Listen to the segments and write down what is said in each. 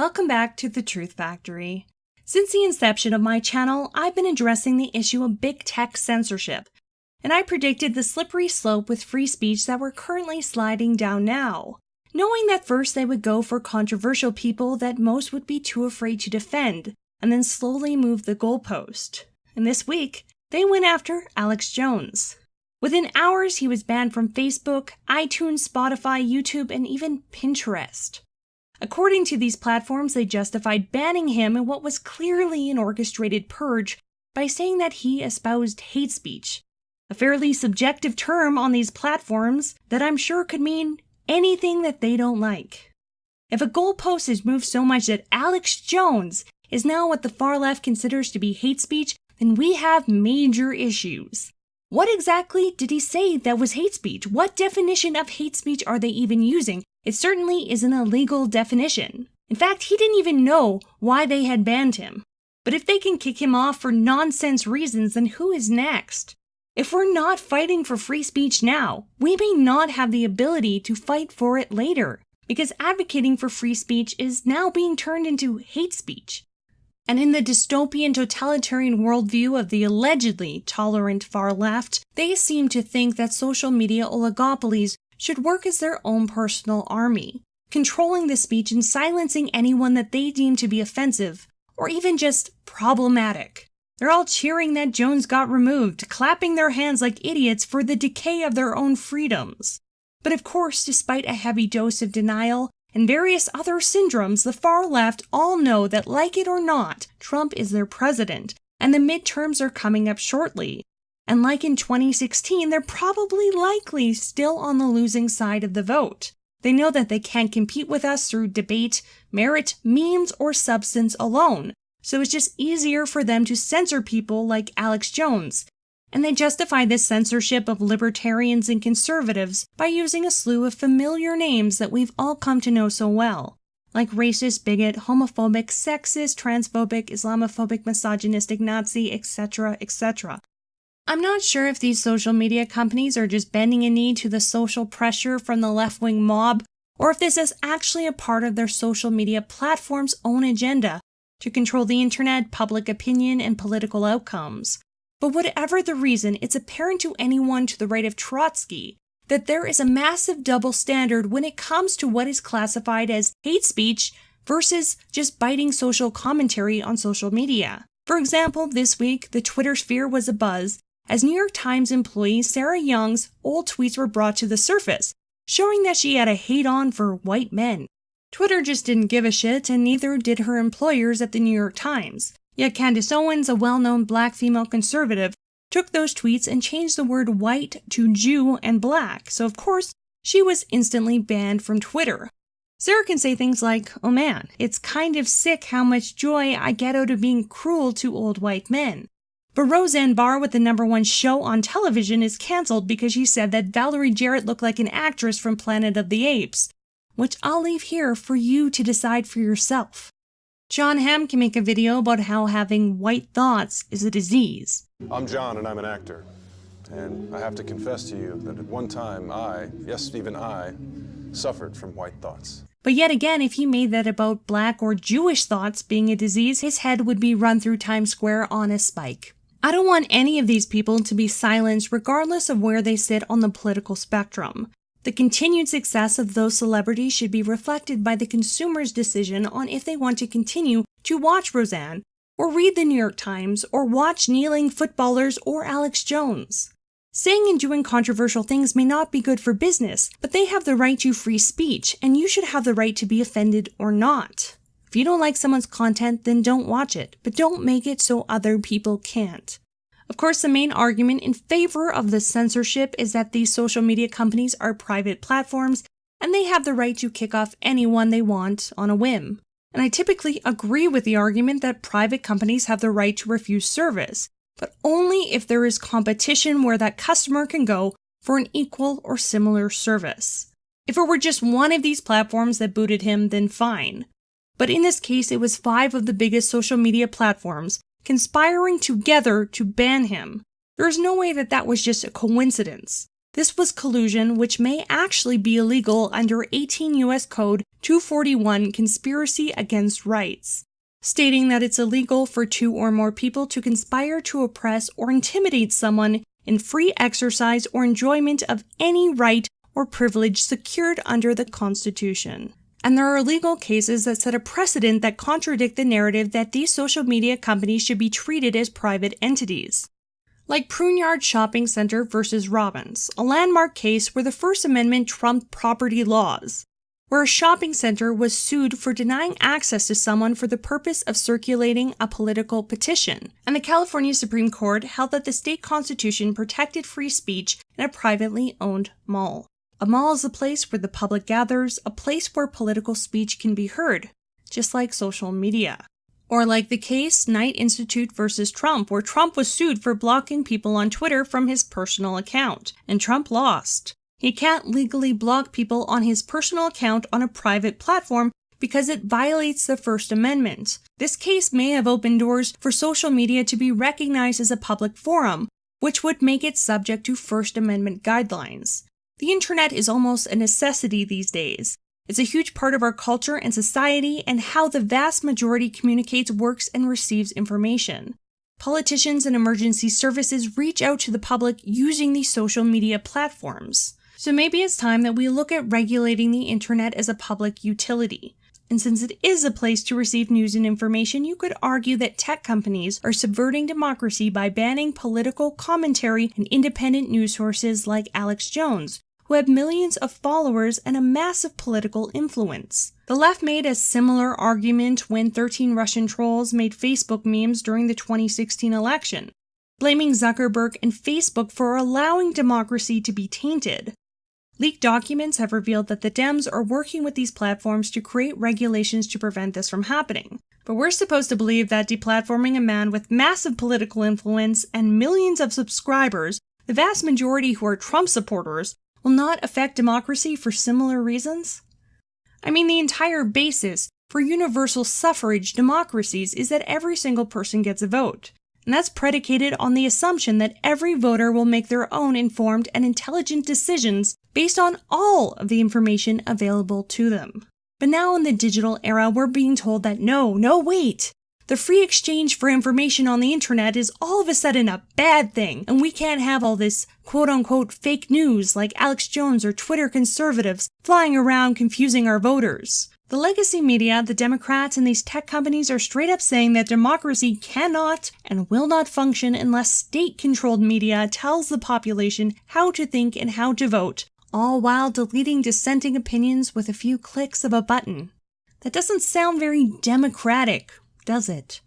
Welcome back to The Truth Factory. Since the inception of my channel, I've been addressing the issue of big tech censorship, and I predicted the slippery slope with free speech that we're currently sliding down now, knowing that first they would go for controversial people that most would be too afraid to defend, and then slowly move the goalpost. And this week, they went after Alex Jones. Within hours, he was banned from Facebook, iTunes, Spotify, YouTube, and even Pinterest. According to these platforms, they justified banning him in what was clearly an orchestrated purge by saying that he espoused hate speech, a fairly subjective term on these platforms that I'm sure could mean anything that they don't like. If a goalpost is moved so much that Alex Jones is now what the far left considers to be hate speech, then we have major issues. What exactly did he say that was hate speech? What definition of hate speech are they even using? It certainly isn't a legal definition. In fact, he didn't even know why they had banned him. But if they can kick him off for nonsense reasons, then who is next? If we're not fighting for free speech now, we may not have the ability to fight for it later, because advocating for free speech is now being turned into hate speech. And in the dystopian totalitarian worldview of the allegedly tolerant far left, they seem to think that social media oligopolies should work as their own personal army, controlling the speech and silencing anyone that they deem to be offensive, or even just problematic. They're all cheering that Jones got removed, clapping their hands like idiots for the decay of their own freedoms. But of course, despite a heavy dose of denial and various other syndromes, the far left all know that, like it or not, Trump is their president, and the midterms are coming up shortly. And like in 2016, they're probably likely still on the losing side of the vote. They know that they can't compete with us through debate, merit, memes, or substance alone, so it's just easier for them to censor people like Alex Jones. And they justify this censorship of libertarians and conservatives by using a slew of familiar names that we've all come to know so well, like racist, bigot, homophobic, sexist, transphobic, Islamophobic, misogynistic, Nazi, etc., etc. I'm not sure if these social media companies are just bending a knee to the social pressure from the left-wing mob, or if this is actually a part of their social media platform's own agenda to control the internet, public opinion, and political outcomes. But whatever the reason, it's apparent to anyone to the right of Trotsky that there is a massive double standard when it comes to what is classified as hate speech versus just biting social commentary on social media. For example, this week, the Twitter sphere was abuzz as New York Times employee Sarah Young's old tweets were brought to the surface, showing that she had a hate-on for white men. Twitter just didn't give a shit, and neither did her employers at the New York Times. Yet Candace Owens, a well-known black female conservative, took those tweets and changed the word white to Jew and black, so of course, she was instantly banned from Twitter. Sarah can say things like, "Oh man, it's kind of sick how much joy I get out of being cruel to old white men." But Roseanne Barr with the #1 show on television is cancelled because she said that Valerie Jarrett looked like an actress from Planet of the Apes, which I'll leave here for you to decide for yourself. John Hamm can make a video about how having white thoughts is a disease. I'm John and I'm an actor. And I have to confess to you that at one time yes, even I, suffered from white thoughts. But yet again, if he made that about black or Jewish thoughts being a disease, his head would be run through Times Square on a spike. I don't want any of these people to be silenced regardless of where they sit on the political spectrum. The continued success of those celebrities should be reflected by the consumer's decision on if they want to continue to watch Roseanne, or read the New York Times, or watch kneeling footballers or Alex Jones. Saying and doing controversial things may not be good for business, but they have the right to free speech, and you should have the right to be offended or not. If you don't like someone's content, then don't watch it, but don't make it so other people can't. Of course, the main argument in favor of the censorship is that these social media companies are private platforms, and they have the right to kick off anyone they want on a whim. And I typically agree with the argument that private companies have the right to refuse service, but only if there is competition where that customer can go for an equal or similar service. If it were just one of these platforms that booted him, then fine. But in this case, it was 5 of the biggest social media platforms conspiring together to ban him. There is no way that that was just a coincidence. This was collusion, which may actually be illegal under 18 U.S. Code 241 Conspiracy Against Rights, stating that it's illegal for two or more people to conspire to oppress or intimidate someone in free exercise or enjoyment of any right or privilege secured under the Constitution. And there are legal cases that set a precedent that contradict the narrative that these social media companies should be treated as private entities. Like Pruneyard Shopping Center versus Robbins, a landmark case where the First Amendment trumped property laws, where a shopping center was sued for denying access to someone for the purpose of circulating a political petition, and the California Supreme Court held that the state constitution protected free speech in a privately owned mall. A mall is a place where the public gathers, a place where political speech can be heard, just like social media. Or like the case Knight Institute versus Trump, where Trump was sued for blocking people on Twitter from his personal account, and Trump lost. He can't legally block people on his personal account on a private platform because it violates the First Amendment. This case may have opened doors for social media to be recognized as a public forum, which would make it subject to First Amendment guidelines. The internet is almost a necessity these days. It's a huge part of our culture and society and how the vast majority communicates, works, and receives information. Politicians and emergency services reach out to the public using these social media platforms. So maybe it's time that we look at regulating the internet as a public utility. And since it is a place to receive news and information, you could argue that tech companies are subverting democracy by banning political commentary and independent news sources like Alex Jones, who have millions of followers and a massive political influence. The left made a similar argument when 13 Russian trolls made Facebook memes during the 2016 election, blaming Zuckerberg and Facebook for allowing democracy to be tainted. Leaked documents have revealed that the Dems are working with these platforms to create regulations to prevent this from happening. But we're supposed to believe that deplatforming a man with massive political influence and millions of subscribers, the vast majority who are Trump supporters, will not affect democracy for similar reasons? I mean, the entire basis for universal suffrage democracies is that every single person gets a vote. And that's predicated on the assumption that every voter will make their own informed and intelligent decisions based on all of the information available to them. But now in the digital era, we're being told that no, wait! The free exchange for information on the internet is all of a sudden a bad thing, and we can't have all this quote-unquote fake news like Alex Jones or Twitter conservatives flying around confusing our voters. The legacy media, the Democrats, and these tech companies are straight up saying that democracy cannot and will not function unless state-controlled media tells the population how to think and how to vote, all while deleting dissenting opinions with a few clicks of a button. That doesn't sound very democratic, does it?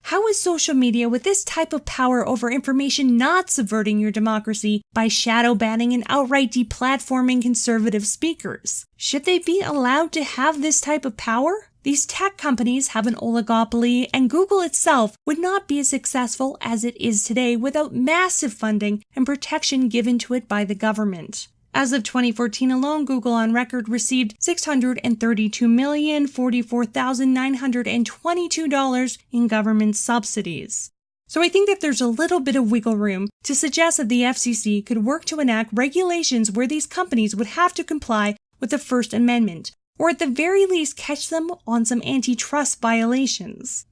How is social media with this type of power over information not subverting your democracy by shadow banning and outright deplatforming conservative speakers? Should they be allowed to have this type of power? These tech companies have an oligopoly, and Google itself would not be as successful as it is today without massive funding and protection given to it by the government. As of 2014 alone, Google on record received $632,044,922 in government subsidies. So I think that there's a little bit of wiggle room to suggest that the FCC could work to enact regulations where these companies would have to comply with the First Amendment, or at the very least catch them on some antitrust violations.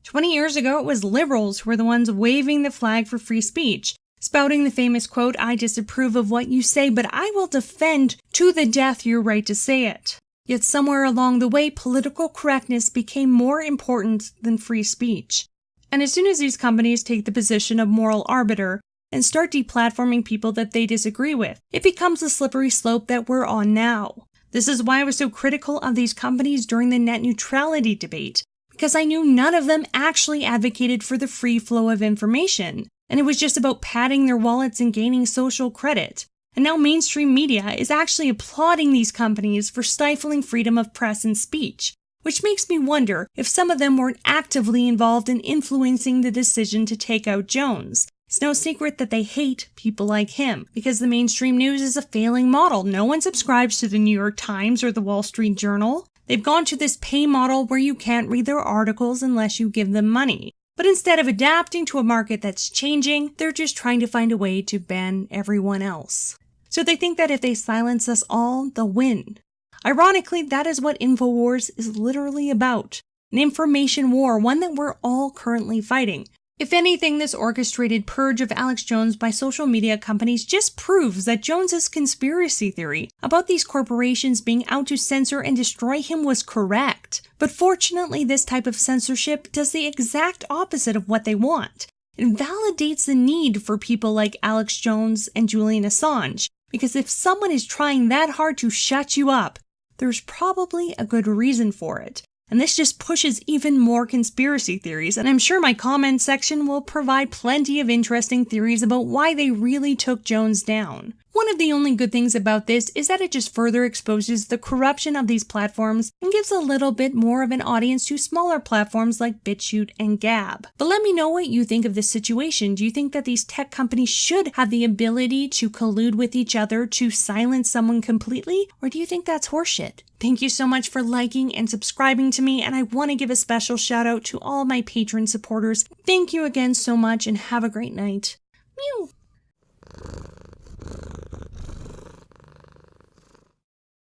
20 years ago, it was liberals who were the ones waving the flag for free speech, spouting the famous quote, "I disapprove of what you say, but I will defend to the death your right to say it." Yet somewhere along the way, political correctness became more important than free speech. And as soon as these companies take the position of moral arbiter and start deplatforming people that they disagree with, it becomes the slippery slope that we're on now. This is why I was so critical of these companies during the net neutrality debate, because I knew none of them actually advocated for the free flow of information. And it was just about padding their wallets and gaining social credit. And now mainstream media is actually applauding these companies for stifling freedom of press and speech, which makes me wonder if some of them weren't actively involved in influencing the decision to take out Jones. It's no secret that they hate people like him, because the mainstream news is a failing model. No one subscribes to the New York Times or the Wall Street Journal. They've gone to this pay model where you can't read their articles unless you give them money. But instead of adapting to a market that's changing, they're just trying to find a way to ban everyone else. So they think that if they silence us all, they'll win. Ironically, that is what InfoWars is literally about. An information war, one that we're all currently fighting. If anything, this orchestrated purge of Alex Jones by social media companies just proves that Jones's conspiracy theory about these corporations being out to censor and destroy him was correct. But fortunately, this type of censorship does the exact opposite of what they want. It validates the need for people like Alex Jones and Julian Assange, because if someone is trying that hard to shut you up, there's probably a good reason for it. And this just pushes even more conspiracy theories, and I'm sure my comment section will provide plenty of interesting theories about why they really took Jones down. One of the only good things about this is that it just further exposes the corruption of these platforms and gives a little bit more of an audience to smaller platforms like BitChute and Gab. But let me know what you think of this situation. Do you think that these tech companies should have the ability to collude with each other to silence someone completely, or do you think that's horseshit? Thank you so much for liking and subscribing to me, and I want to give a special shout out to all my Patreon supporters. Thank you again so much and have a great night. Meow.